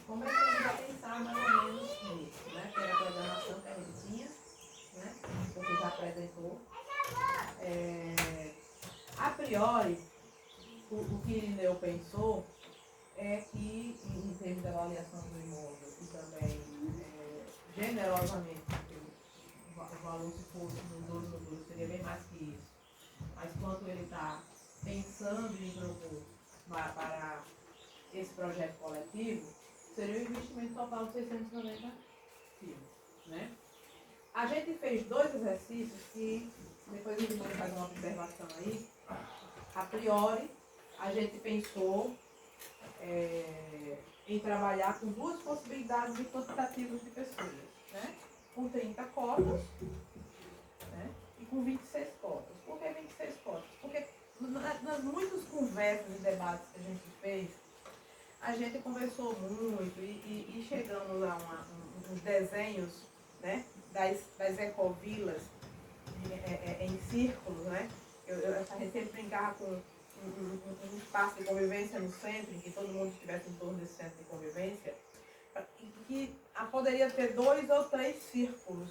começamos a pensar mais ou menos nisso, né? Que era a programação que a gente tinha, né? Você já apresentou. A priori, o que Irineu pensou é que, em termos de avaliação do imóvel e também, generosamente, porque o valor, se fosse no 2 seria bem mais que isso, mas quanto ele está pensando em propor para esse projeto coletivo, seria um investimento total de 690 mil, né? A gente fez 2 exercícios que, depois a gente vai fazer uma observação aí. A priori, a gente pensou em trabalhar com 2 possibilidades de quantitativos de pessoas, né? Com 30 cotas, né? E com 26 cotas. Por que 26 cotas? Porque nas muitas conversas e debates que a gente fez, a gente conversou muito e chegamos a uns desenhos, né, das ecovilas em círculos, né? A gente sempre brincava com um espaço de convivência no centro, em que todo mundo estivesse em torno desse centro de convivência, que poderia ter 2 ou 3 círculos,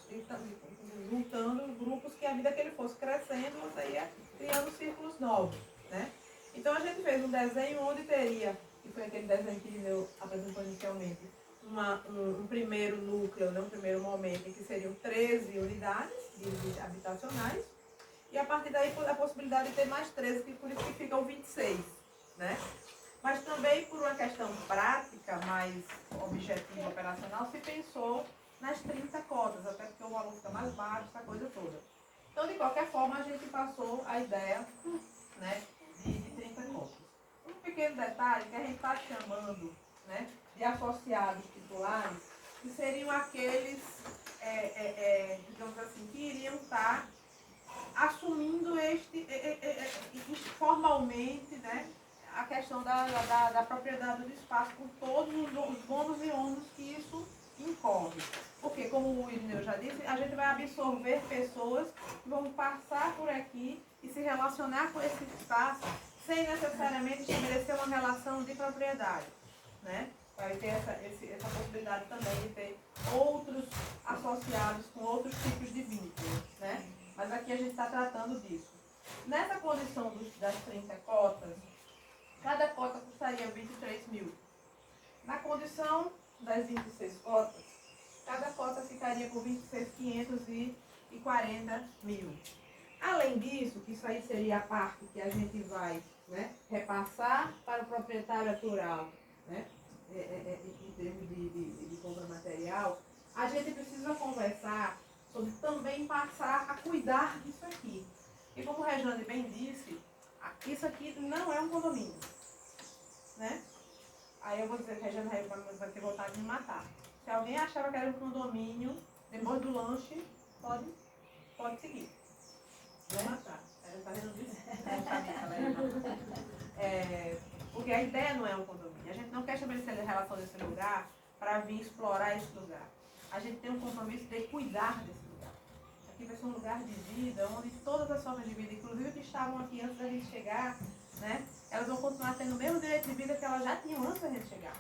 juntando grupos que, à medida que ele fosse crescendo, você ia criando círculos novos, né? Então a gente fez um desenho onde teria, que foi aquele desenho que eu apresentou inicialmente, um primeiro núcleo, né, um primeiro momento, em que seriam 13 unidades habitacionais, e a partir daí a possibilidade de ter mais 13, que por isso que ficam 26, né? Mas também por uma questão prática, mais objetiva, operacional, se pensou nas 30 cotas, até porque o valor fica mais baixo, essa coisa toda. Então, de qualquer forma, a gente passou a ideia, né, de 30 cotas. Um pequeno detalhe que a gente está chamando, né, de associados titulares, que seriam aqueles, digamos assim, que iriam estar assumindo formalmente, né, a questão da propriedade do espaço, com todos os bônus e ônus que isso incorre. Porque, como o Irineu já disse, a gente vai absorver pessoas que vão passar por aqui e se relacionar com esse espaço sem necessariamente estabelecer uma relação de propriedade, né? Vai ter essa possibilidade também de ter outros associados com outros tipos de vínculos, né? Mas aqui a gente está tratando disso. Nessa condição das 30 cotas, cada cota custaria 23 mil. Na condição das 26 cotas, cada cota ficaria por 26.540 mil. Além disso, que isso aí seria a parte que a gente vai, né, repassar para o proprietário atual, né, em termos de compra material, a gente precisa conversar sobre também passar a cuidar disso aqui. E como o Rejane bem disse, isso aqui não é um condomínio, né? Aí eu vou dizer que a Rejane vai ter vontade de me matar. Se alguém achava que era um condomínio, depois do lanche, pode seguir. Vai matar. Ela está vendo isso? Porque a ideia não é um condomínio. A gente não quer estabelecer a relação desse lugar para vir explorar esse lugar. A gente tem um compromisso de cuidar desse lugar. Aqui vai ser um lugar de vida, onde todas as formas de vida, inclusive que estavam aqui antes da gente chegar, né, elas vão continuar tendo o mesmo direito de vida que elas já tinham antes da gente chegar.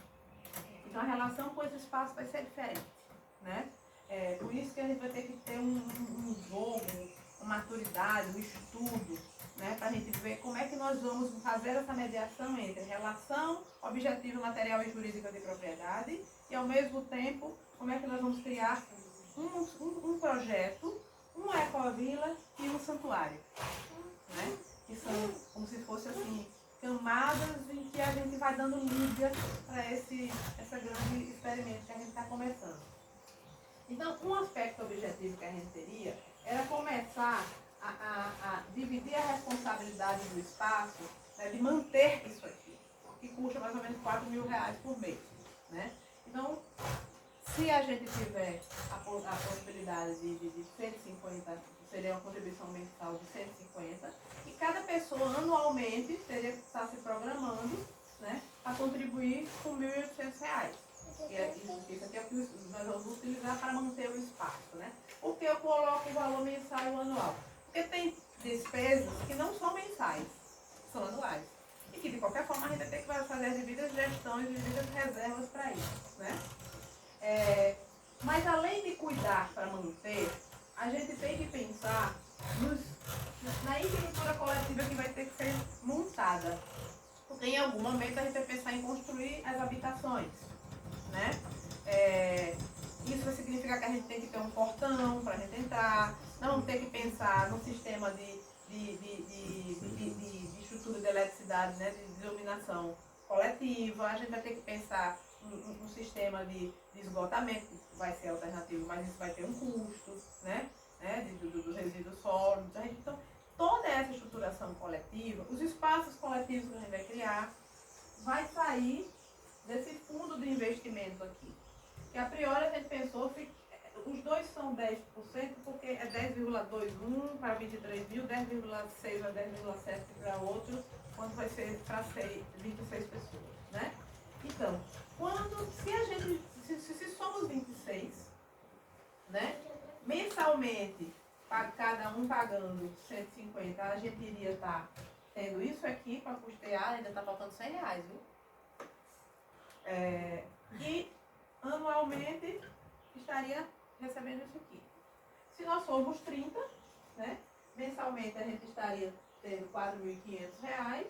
Então a relação com esse espaço vai ser diferente, né? Por isso que a gente vai ter que ter um jogo, uma maturidade, um estudo, né, para a gente ver como é que nós vamos fazer essa mediação entre relação objetiva, material e jurídica de propriedade e, ao mesmo tempo, como é que nós vamos criar um projeto, uma ecovila e um santuário, né? Que são como se fosse assim, camadas em que a gente vai dando liga para essa grande experimento que a gente está começando. Então, um aspecto objetivo que a gente teria era começar a dividir a responsabilidade do espaço, né, de manter isso aqui, que custa mais ou menos R$4.000 por mês, né? Então, se a gente tiver a possibilidade de 150, seria uma contribuição mensal de 150, e cada pessoa anualmente teria que estar se programando, né, a contribuir com R$1.800. Isso aqui é o que nós vamos utilizar para manter o espaço, né? Por que eu coloco o valor mensal e o anual? Porque tem despesas que não são mensais, são anuais. E que, de qualquer forma, a gente vai ter que fazer as devidas gestões, as devidas reservas para isso, né? a gente tem que pensar na infraestrutura coletiva que vai ter que ser montada. Porque em algum momento a gente vai pensar em construir as habitações, né? Isso vai significar que a gente tem que ter um portão para a gente entrar, não vamos ter que pensar no sistema de estrutura de eletricidade, né? De iluminação coletiva, a gente vai ter que pensar um sistema de esgotamento, que vai ser alternativo, mas isso vai ter um custo, né? Dos resíduos sólidos. Então, toda essa estruturação coletiva, os espaços coletivos que a gente vai criar, vai sair desse fundo de investimento aqui. Que a priori a gente pensou, os dois são 10%, porque é 10,21 para 23 mil, 10,6 a 10,7 para outro, quando vai ser para 26 pessoas, né? Então, se somos 26, né? Mensalmente, cada um pagando 150, a gente iria estar tendo isso aqui para custear, ainda está faltando R$100, viu? E anualmente estaria recebendo isso aqui. Se nós formos 30, né? Mensalmente a gente estaria tendo R$4.500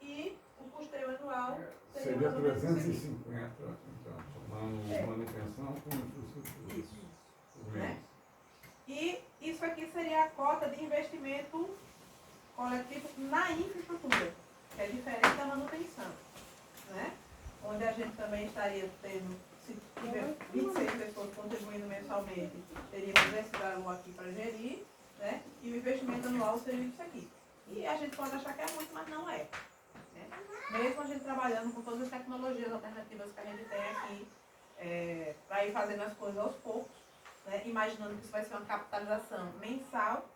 e o custeio anual seria 350, então, somando manutenção com infraestrutura. Isso. Né? E isso aqui seria a cota de investimento coletivo na infraestrutura, que é diferente da manutenção, né? Onde a gente também estaria tendo, se tiver 26 pessoas contribuindo mensalmente, teríamos esse valor aqui para gerir, né? E o investimento anual seria isso aqui. E a gente pode achar que é muito, mas não é. Né? Mesmo a gente trabalhando com todas as tecnologias alternativas que a gente tem aqui, para ir fazendo as coisas aos poucos, né? Imaginando que isso vai ser uma capitalização mensal,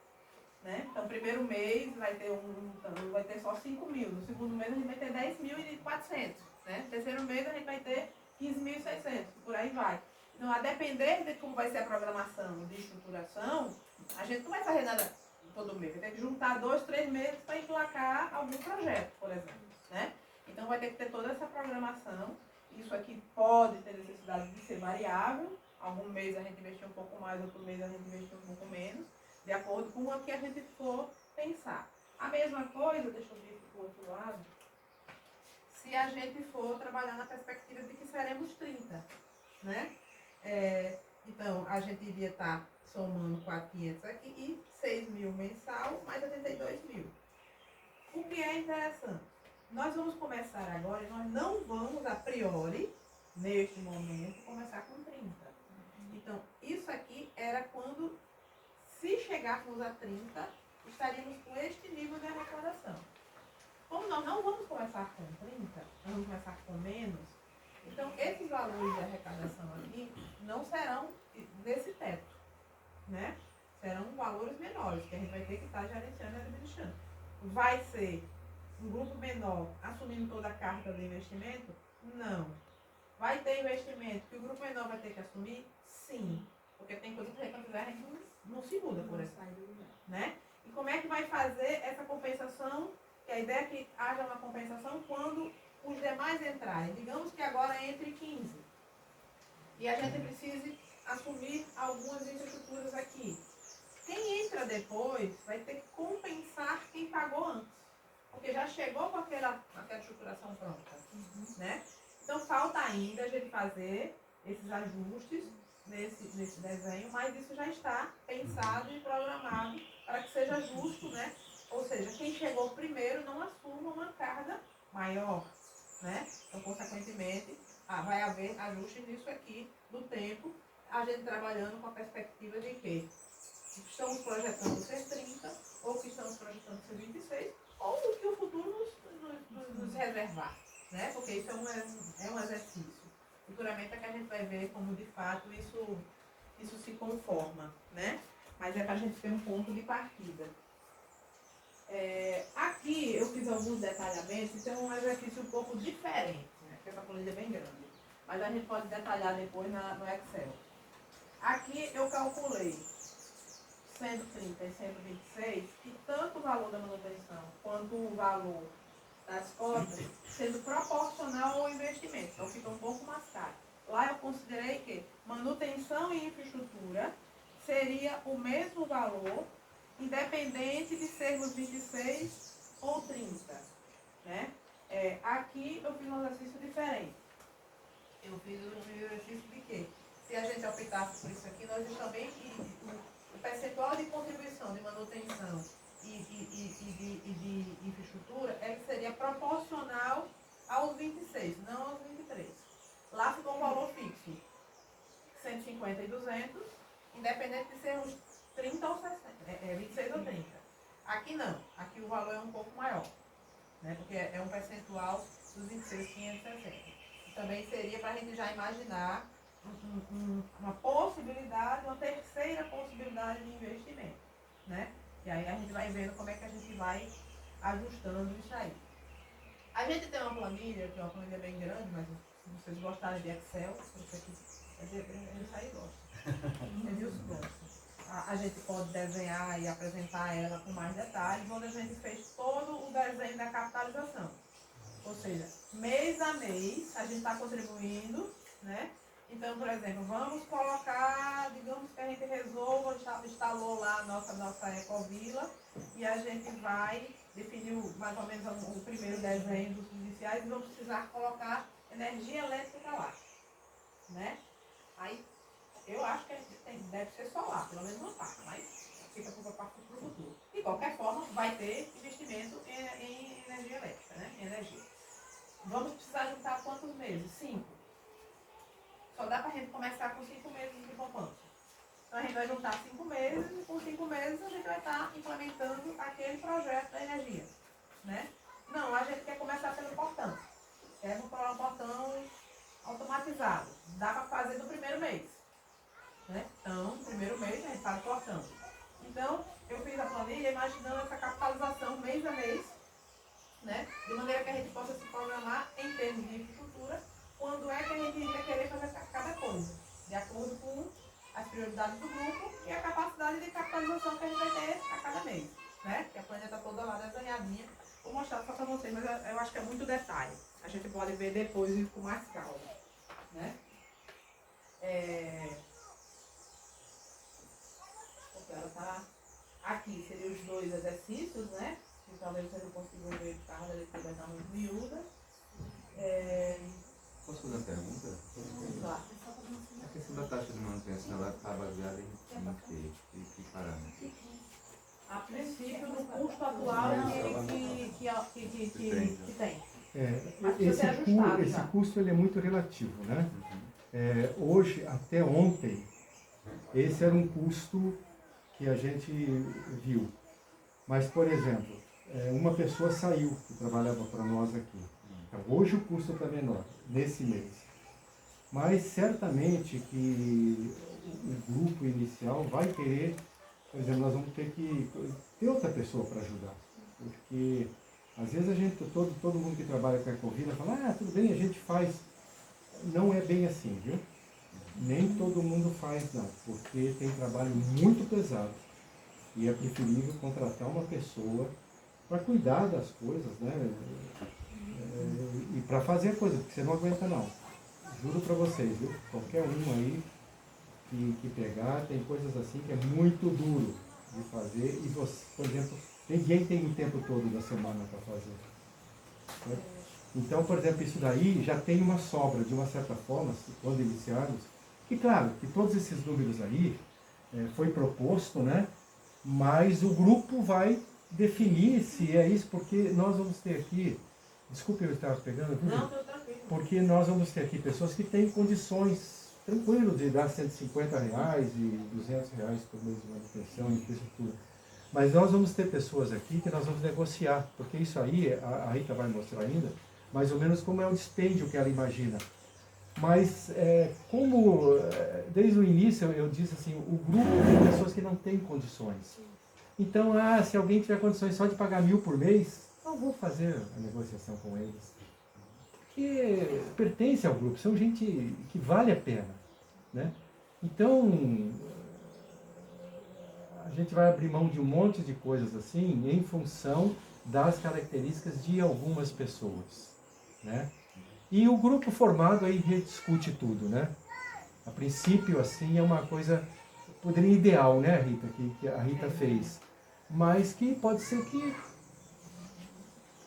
né? Então, primeiro mês vai ter só 5 mil, no segundo mês a gente vai ter 10.400, né? No terceiro mês a gente vai ter 15.600, por aí vai. Então, a depender de como vai ser a programação de estruturação, a gente não vai fazer nada todo mês, vai ter que juntar 2, 3 meses para emplacar algum projeto, por exemplo, né? Então, vai ter que ter toda essa programação. Isso aqui pode ter necessidade de ser variável, algum mês a gente investir um pouco mais, outro mês a gente investir um pouco menos, de acordo com o que a gente for pensar. A mesma coisa, deixa eu vir para o outro lado, se a gente for trabalhar na perspectiva de que seremos 30, né? Então, a gente iria estar somando 4.500 aqui e 6 mil mensal, mais 82 mil. O que é interessante? Nós vamos começar agora e nós não vamos, a priori, neste momento, começar com 30. Então, isso aqui era quando, se chegássemos a 30, estaríamos com este nível de arrecadação. Como nós não vamos começar com 30, nós vamos começar com menos, então esses valores de arrecadação aqui não serão desse teto, né? Serão valores menores, que a gente vai ter que estar gerenciando e administrando. Vai ser um grupo menor assumindo toda a carga do investimento? Não. Vai ter investimento que o grupo menor vai ter que assumir? Sim. Porque tem coisa que a gente não se muda, por exemplo. Né? E como é que vai fazer essa compensação? Que a ideia é que haja uma compensação quando os demais entrarem. Digamos que agora entre 15. E a gente precise assumir algumas infraestruturas aqui. Quem entra depois vai ter que compensar quem pagou antes. Porque já chegou com aquela estruturação pronta. Né? Então falta ainda a gente fazer esses ajustes nesse desenho, mas isso já está pensado e programado para que seja justo, né? Ou seja, quem chegou primeiro não assuma uma carga maior, né? Então, consequentemente, vai haver ajustes nisso aqui no tempo, a gente trabalhando com a perspectiva de que estamos projetando ser 30, ou que estamos projetando ser 26, ou o que o futuro nos reservar, né? Porque isso é um exercício. Futuramente é que a gente vai ver como de fato isso se conforma, né? Mas é para a gente ter um ponto de partida. Aqui eu fiz alguns detalhamentos, isso é um exercício um pouco diferente, né? Porque essa planilha é bem grande. Mas a gente pode detalhar depois no Excel. Aqui eu calculei 130 e 126, e tanto o valor da manutenção quanto o valor das cotas sendo proporcional ao investimento. Então fica um pouco mais caro. Lá eu considerei que manutenção e infraestrutura seria o mesmo valor, independente de sermos 26 ou 30. Né? Aqui eu fiz um exercício diferente. Eu fiz um exercício de quê? Se a gente optasse por isso aqui, nós também, o percentual de contribuição de manutenção e de infraestrutura, ele seria proporcional aos 26, não aos 23. Lá ficou um valor fixo, 150 e 200, independente de sermos 30 ou 60, 26 ou 30. Aqui não, aqui o valor é um pouco maior, né? Porque é um percentual dos 26, 560. Também seria para a gente já imaginar uma possibilidade, uma terceira possibilidade de investimento, né? E aí a gente vai vendo como é que a gente vai ajustando isso aí. A gente tem uma planilha, que é uma planilha bem grande, mas se vocês gostarem de Excel, isso aí gosta. Edilson gosta. A gente pode desenhar e apresentar ela com mais detalhes, onde a gente fez todo o desenho da capitalização. Ou seja, mês a mês, a gente está contribuindo, né? Então, por exemplo, vamos colocar, digamos que a gente resolva, instalou lá a nossa Ecovila, e a gente vai definir mais ou menos o primeiro desenho dos iniciais e vamos precisar colocar energia elétrica lá, né? Aí, eu acho que deve ser solar, pelo menos uma parte, mas fica para o futuro. De qualquer forma, vai ter investimento em energia elétrica, né? Em energia. Vamos precisar juntar quantos meses? 5. Só dá para a gente começar com 5 meses de poupança. Então a gente vai juntar 5 meses e com 5 meses a gente vai estar implementando aquele projeto da energia. Né? Não, a gente quer começar pelo portão. Quer comprar um portão automatizado. Dá para fazer no primeiro mês. Né? Então, no primeiro mês a gente faz o portão. Então, eu fiz a planilha imaginando essa capitalização mês a mês, né? De maneira que a gente possa se programar em termos de infraestrutura, quando é que a gente iria querer fazer cada coisa, de acordo com as prioridades do grupo e a capacidade de capitalização que a gente vai ter a cada mês, né? Que a planilha está toda lá desenhadinha. Vou mostrar só para vocês, mas eu acho que é muito detalhe. A gente pode ver depois e com mais calma, né? Porque ela está aqui, seriam os 2 exercícios, né? Que talvez vocês não consigam ver o carro da leitura, vai estar muito miúda. Posso fazer uma pergunta? Claro. A questão da taxa de manutenção, ela está baseada em que parâmetros? A princípio, no custo atual que tem. Mas precisa ser ajustado Esse já. custo ele é muito relativo, né? Hoje, até ontem, esse era um custo que a gente viu. Mas, por exemplo, uma pessoa saiu, que trabalhava para nós aqui. Então, hoje o custo está menor, nesse mês. Mas certamente que o grupo inicial vai querer, por exemplo, nós vamos ter que ter outra pessoa para ajudar. Porque às vezes a gente, todo mundo que trabalha com a Ecovila fala, tudo bem, a gente faz. Não é bem assim, viu? Nem todo mundo faz, não, porque tem trabalho muito pesado. E é preferível contratar uma pessoa para cuidar das coisas, né? E para fazer a coisa, porque você não aguenta não. Juro para vocês, viu? Qualquer um aí que pegar, tem coisas assim que é muito duro de fazer. E você, por exemplo, ninguém tem o tempo todo da semana para fazer. Né? Então, por exemplo, isso daí já tem uma sobra, de uma certa forma, quando iniciarmos. E claro, que todos esses números aí foi proposto, né? Mas o grupo vai definir se é isso, porque nós vamos ter aqui, desculpe eu estar pegando, Não, estou tranquilo. porque nós vamos ter aqui pessoas que têm condições tranquilo de dar R$150 e R$200 por mês de manutenção e infraestrutura. Mas nós vamos ter pessoas aqui que nós vamos negociar, porque isso aí, a Rita vai mostrar ainda, mais ou menos como é o dispêndio que ela imagina. Mas, desde o início eu disse assim, o grupo tem pessoas que não têm condições. Então, se alguém tiver condições só de pagar 1.000 por mês, eu vou fazer a negociação com eles. Porque pertence ao grupo, são gente que vale a pena. Né? Então, a gente vai abrir mão de um monte de coisas assim, em função das características de algumas pessoas. Né? E o grupo formado aí rediscute tudo, né? A princípio, assim, é uma coisa poderia ideal, né, Rita, que a Rita fez. Mas que pode ser que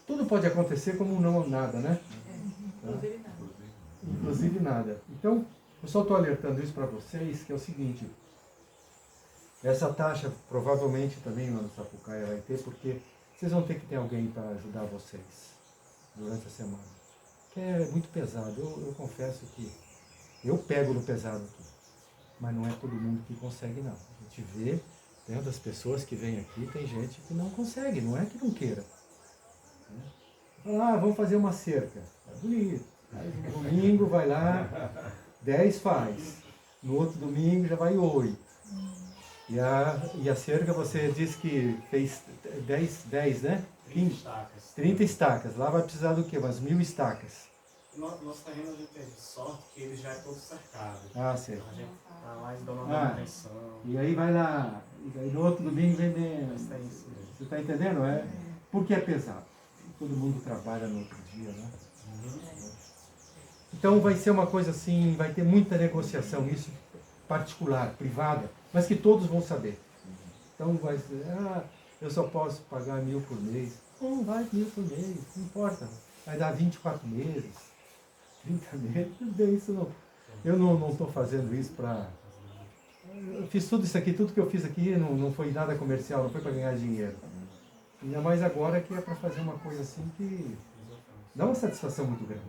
tudo pode acontecer como não nada, né? Inclusive nada. Inclusive nada. Então, eu só estou alertando isso para vocês, que é o seguinte, essa taxa provavelmente também lá no Sapucaia vai ter, porque vocês vão ter que ter alguém para ajudar vocês durante a semana. Que é muito pesado. Eu confesso que eu pego no pesado aqui, mas não é todo mundo que consegue não. A gente vê, dentro das pessoas que vêm aqui, tem gente que não consegue, não é que não queira. Fala, vamos fazer uma cerca. É bonito. Aí, no domingo vai lá, 10 faz. No outro domingo já vai 8. E a cerca você disse que fez 10, né? 30 estacas. 30 estacas. Lá vai precisar do quê? Umas 1000 estacas. Nosso terreno a gente teve sorte que ele já é todo cercado. Ah, certo. A gente tá mais dando uma manutenção. E aí vai lá, e aí no outro domingo vem menos. Mas tem isso mesmo. Você está entendendo? É? Porque é pesado. Todo mundo trabalha no outro dia, né? Então vai ser uma coisa assim, vai ter muita negociação, isso particular, privada, mas que todos vão saber. Então vai ser, eu só posso pagar 1000 por mês. Não, vai 1000 por mês, não importa. Vai dar 24 meses, 30 meses, tudo bem, isso não. Eu não estou fazendo isso para... Eu fiz tudo isso aqui, tudo que eu fiz aqui não foi nada comercial, não foi para ganhar dinheiro. Ainda mais agora que é para fazer uma coisa assim que dá uma satisfação muito grande.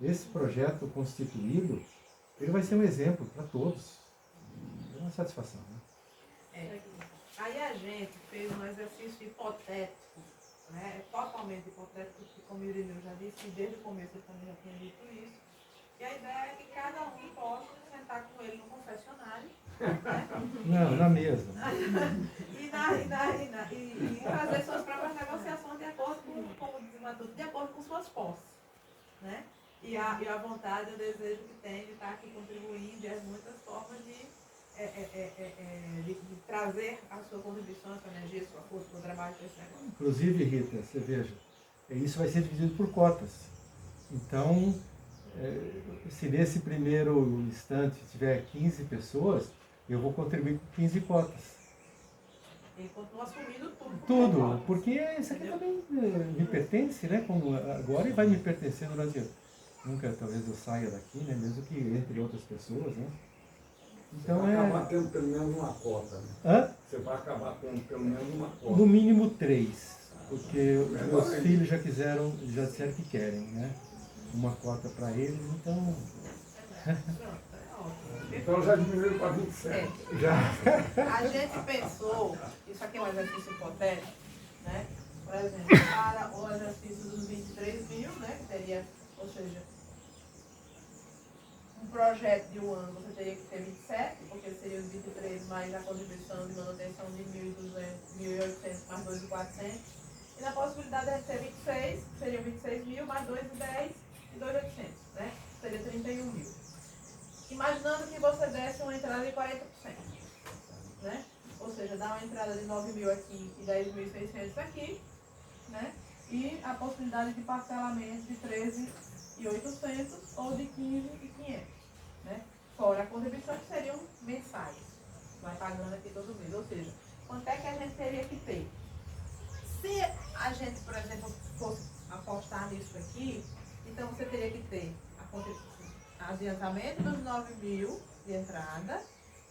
Esse projeto constituído, ele vai ser um exemplo para todos. É uma satisfação, né? Aí a gente fez um exercício hipotético, né? Totalmente hipotético, porque como o Irineu já disse, desde o começo eu também já tinha dito isso. E a ideia é que cada um possa sentar com ele no confessionário, né? Não, na mesa. E fazer suas próprias negociações de acordo com, como diz o Matuto, de acordo com suas posses, né? E a vontade, o desejo que tem de estar aqui contribuindo, e as muitas formas de trazer a sua contribuição, a sua energia, a sua força, o seu trabalho para esse negócio. Inclusive, Rita, você veja, isso vai ser dividido por cotas. Então, se nesse primeiro instante tiver 15 pessoas, eu vou contribuir com 15 cotas. Ele continua assumindo tudo. Tudo, porque isso aqui também me pertence, né? Como agora e vai me pertencer durante... Nunca, talvez eu saia daqui, né? Mesmo que entre outras pessoas, né? Então Você vai acabar tendo pelo menos uma cota, né? Hã? Você vai acabar tendo pelo menos uma cota. No mínimo 3, porque os meus filhos já disseram que querem, né? Uma cota para eles, então... Então já diminuiu para 27. Já. A gente pensou, isso aqui é um exercício hipotético, né? Por exemplo, para o exercício dos 23 mil, né? Que seria, ou seja, um projeto de um ano você teria que ter 27, porque seria os 23 mais a contribuição de manutenção de 1.200, 1.800 mais 2.400. E na possibilidade de ter 26, seriam 26 mil mais 2.10 e 2.800, né? Seria 31 mil. Imaginando que você desse uma entrada de 40%, né? Ou seja, dá uma entrada de 9 mil aqui e 10.600 aqui, né? E a possibilidade de parcelamento de 13.800 ou de 15.500, né? Fora a contribuição que seriam mensais, vai pagando aqui todo mês. Ou seja, quanto é que a gente teria que ter? Se a gente, por exemplo, fosse apostar nisso aqui, então você teria que ter adiantamento dos 9 mil de entrada,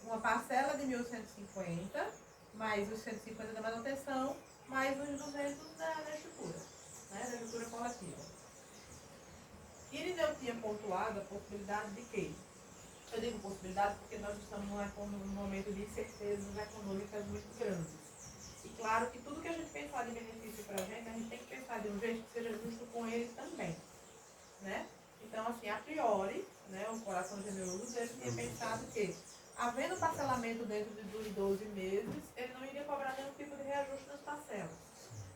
uma parcela de 1.150, mais os 150 da manutenção, mais os 200 da estrutura, né, da estrutura coletiva. Irineu tinha pontuado a possibilidade de quê? Eu digo possibilidade porque nós estamos num momento de incertezas econômicas muito grandes. E claro que tudo que a gente pensar de benefício para a gente tem que pensar de um jeito que seja justo com eles também, né? Então, assim, a priori, né, o coração generoso dele tinha pensado que, havendo parcelamento dentro dos 12 meses, ele não iria cobrar nenhum tipo de reajuste nas parcelas.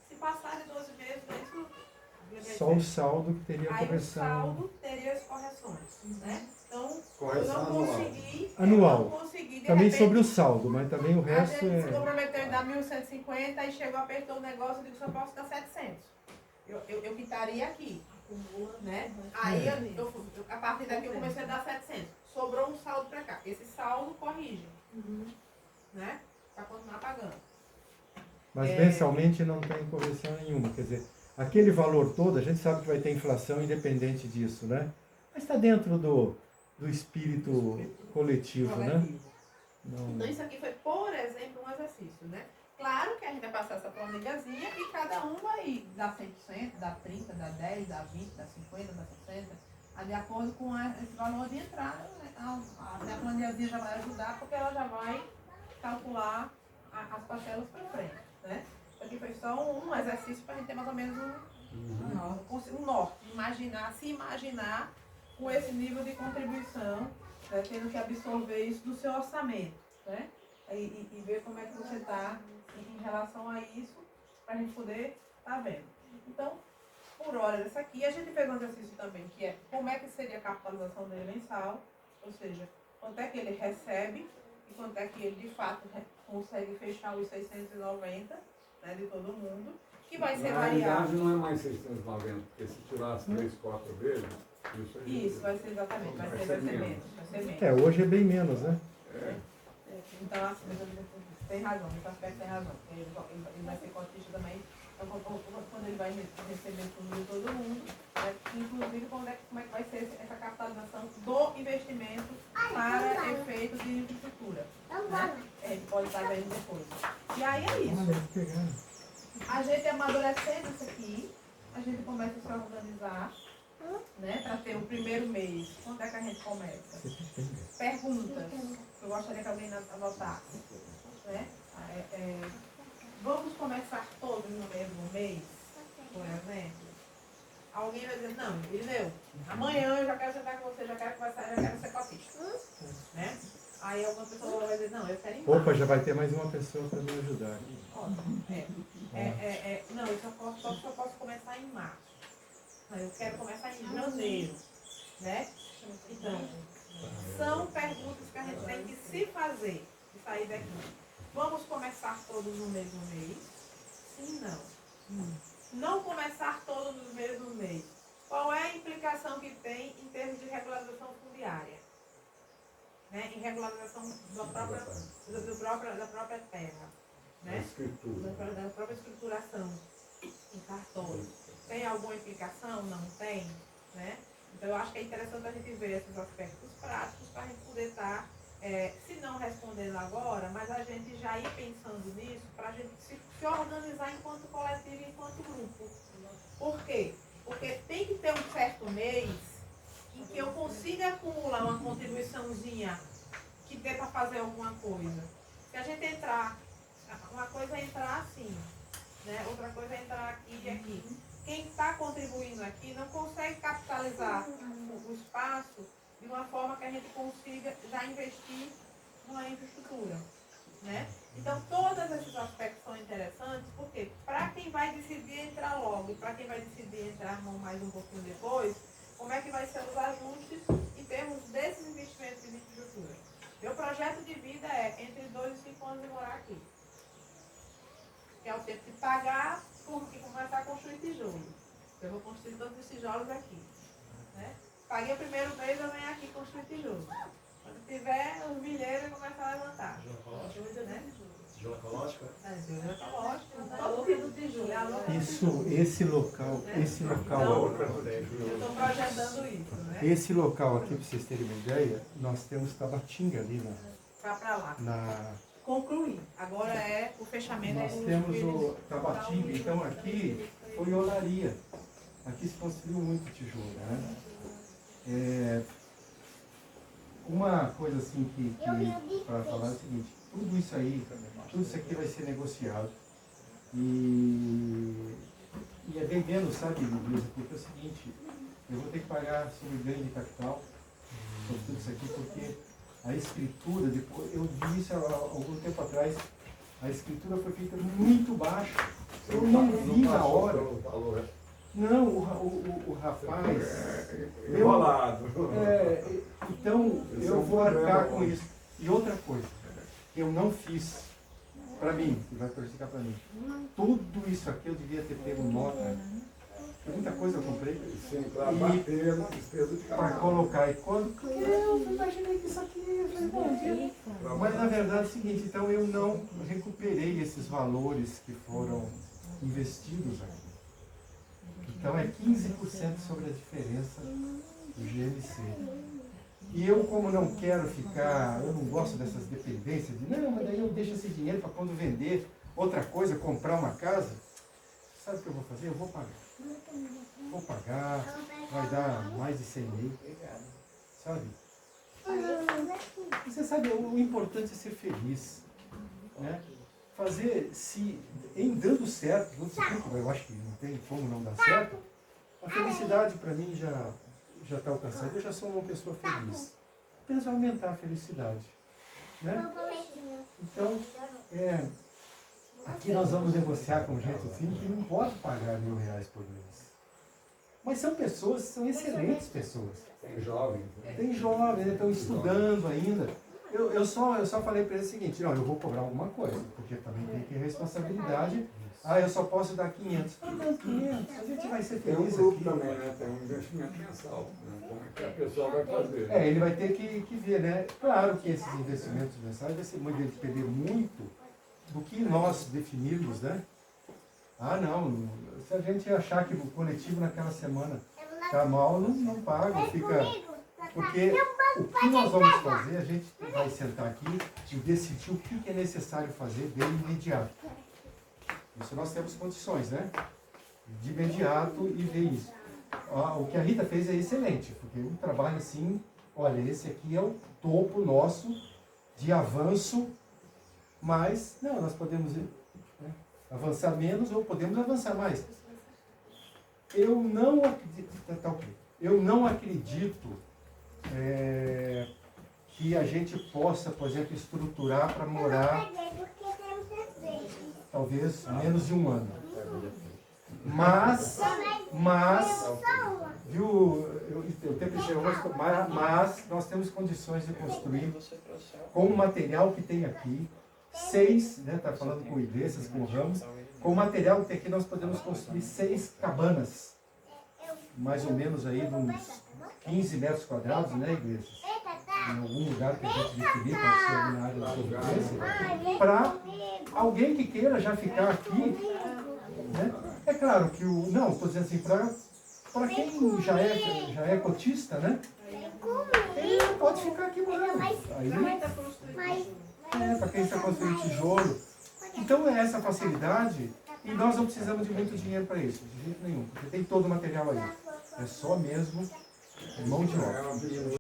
Se passar de 12 meses, isso... Só o saldo que teria a aí correção. o saldo teria as correções, né? Então, Correção eu não consegui... anual. Eu não consegui, de Também repente, sobre o saldo, mas também o a resto gente se é... comprometeu em dar 1.150 e chegou, apertou o negócio e disse, só posso dar 700. Eu quitaria aqui, né? Aí, a partir daqui eu comecei a dar 700. Sobrou um saldo para cá. Esse saldo corrige. Mas mensalmente não tem correção nenhuma. Quer dizer, aquele valor todo, a gente sabe que vai ter inflação independente disso, né? Mas está dentro do espírito coletivo, né? Não. Então, isso aqui foi, por exemplo, um exercício, né? Claro que a gente vai passar essa planilhazinha e cada um vai dar 100%, dá 30%, dá 10%, dá 20%, dá 50%, dá 60%, de acordo com esse valor de entrada. A planilhazinha já vai ajudar porque ela já vai calcular as parcelas para frente, né? Isso aqui foi só um exercício para a gente ter mais ou menos um norte, se imaginar com esse nível de contribuição, né, tendo que absorver isso do seu orçamento, né? E ver como é que você está em relação a isso, para a gente poder estar vendo. Então, por hora dessa aqui, a gente fez um exercício também, que é como é que seria a capitalização dele mensal, ou seja, quanto é que ele recebe e quanto é que ele de fato consegue fechar os 690, né, de todo mundo, que vai ser Na variável. realidade não é mais 690, porque se tirar as 3, 4 vezes, Isso, vai ser exatamente, vai ser menos. Hoje é bem menos, né? Então, assim, tem razão, nesse aspecto tem razão. Ele vai ser cotista também, então, quando ele vai receber tudo de todo mundo, né, inclusive como é que vai ser essa capitalização do investimento para efeitos de infraestrutura. Né? A gente pode estar vendo depois. E aí é isso. A gente amadurecendo isso aqui, a gente começa a se organizar, né, para ter o primeiro mês. Quando é que a gente começa? Perguntas. Eu gostaria que alguém anotasse. Né? Vamos começar todos no mesmo mês, por exemplo? Alguém vai dizer, não, Irineu, amanhã eu já quero sentar com você, já quero conversar, já quero ser cotista. Né? Aí alguma pessoa vai dizer, não, eu quero ir em março. Opa, já vai ter mais uma pessoa para me ajudar. Ótimo. Não, eu só posso começar em março. Eu quero começar em janeiro. Né? Então, são perguntas que a gente tem que se fazer e sair daqui. Vamos começar todos no mesmo mês? Sim, não. Não começar todos no mesmo mês. Qual é a implicação que tem em termos de regularização fundiária? Né? Em regularização da própria terra. Né? Da própria escrituração em cartório. Tem alguma implicação? Não tem? Né? Então, eu acho que é interessante a gente ver esses aspectos práticos para a gente poder estar, se não respondendo agora, mas a gente já ir pensando nisso para a gente se organizar enquanto coletivo e enquanto grupo. Por quê? Porque tem que ter um certo mês em que eu consiga acumular uma contribuiçãozinha que dê para fazer alguma coisa. Se a gente entrar, uma coisa é entrar assim, né? Outra coisa é entrar aqui e aqui. Quem está contribuindo aqui não consegue capitalizar o espaço de uma forma que a gente consiga já investir numa infraestrutura. Né? Então, todos esses aspectos são interessantes, porque para quem vai decidir entrar logo e para quem vai decidir entrar mais um pouquinho depois, como é que vai ser os ajustes em termos desses investimentos em infraestrutura. Meu projeto de vida é entre 2 e 5 anos de morar aqui. Que é o tempo de pagar e começar a construir tijolos. Eu vou construir todos os tijolos aqui. Né? Paguei o primeiro mês, eu venho aqui construir tijolos. Quando tiver os milheiros, eu começo a levantar. Tijolo ecológico? Tijolo ecológico. Todo tipo de tijolo. Esse local então, eu estou projetando isso, né? Esse local aqui, para vocês terem uma ideia, nós temos Tabatinga ali Para lá. Concluir. Agora é o fechamento. Nós temos o Tabatinga, então aqui foi olaria. Aqui se construiu muito tijolo, né? Uma coisa assim que para falar é o seguinte, tudo isso aqui vai ser negociado. E é bem menos, sabe, Luísa, porque é o seguinte, eu vou ter que pagar sobre ganho de capital sobre tudo isso aqui, porque a escritura, depois, eu vi isso há algum tempo atrás, a escritura foi feita muito baixa. Eu não vi na hora. Não, o rapaz... Enrolado. Então, eu vou arcar com isso. E outra coisa, eu não fiz para mim, que vai prejudicar para mim. Tudo isso aqui eu devia ter pego nota. Muita coisa eu comprei. Sim, para bater na despesa de para colocar. E quando eu imaginei que isso aqui ia ser bom. Mas na verdade é o seguinte, então eu não recuperei recuperei esses valores que foram investidos aqui. Então é 15% sobre a diferença do GNC. E eu, como não quero ficar, eu não gosto dessas dependências de, não, mas daí eu deixo esse dinheiro para quando vender outra coisa, comprar uma casa. Sabe o que eu vou fazer? Eu vou pagar. Vou pagar, vai dar mais de 100 mil. Sabe? Você sabe, o importante é ser feliz. Né? Fazer, se em dando certo, eu acho que não tem como não dar certo, a felicidade para mim já está alcançada. Eu já sou uma pessoa feliz. Penso em aumentar a felicidade. Né? Então, aqui nós vamos negociar com gente assim que não pode pagar R$1.000 por mês. Mas são pessoas, são excelentes pessoas. Tem jovens, né? Tem jovens, estão estudando ainda. Eu só falei para eles o seguinte, não, eu vou cobrar alguma coisa, porque também tem que ter responsabilidade. Ah, eu só posso dar 500. Não, 500, a gente vai ser Tem um feliz grupo aqui. também, né? Tem um investimento mensal, né? Como é que a pessoa vai fazer? Né? Ele vai ter que ver, né? Claro que esses investimentos mensais vai depender muito do que nós definirmos, né? Ah, não, se a gente achar que o coletivo naquela semana está mal, não paga, fica... Porque o que nós vamos fazer, a gente vai sentar aqui e decidir o que é necessário fazer de imediato. Isso nós temos condições, né? De imediato e ver isso. O que a Rita fez é excelente, porque um trabalho assim, olha, esse aqui é o topo nosso de avanço, mas, não, nós podemos avançar menos ou podemos avançar mais. Eu não acredito que a gente possa, por exemplo, estruturar para morar talvez menos de um ano. Mas viu, eu tenho que mas nós temos condições de construir com o material que tem aqui, 6, né, tá falando com Iglesias, com Ramos, com o material que tem aqui nós podemos construir 6 cabanas, mais ou menos aí de uns 15 metros quadrados, né, Iglesias? Em algum lugar que a gente definir, pode ser ali na área da sobrevivência, para alguém que queira já ficar aqui, né? É claro que não, estou dizendo assim, para quem já é cotista, né? Ele pode ficar aqui morando. Aí, para quem está construindo tijolo. Então é essa facilidade e nós não precisamos de muito dinheiro para isso, de jeito nenhum, porque tem todo o material aí. É só mesmo mão de obra.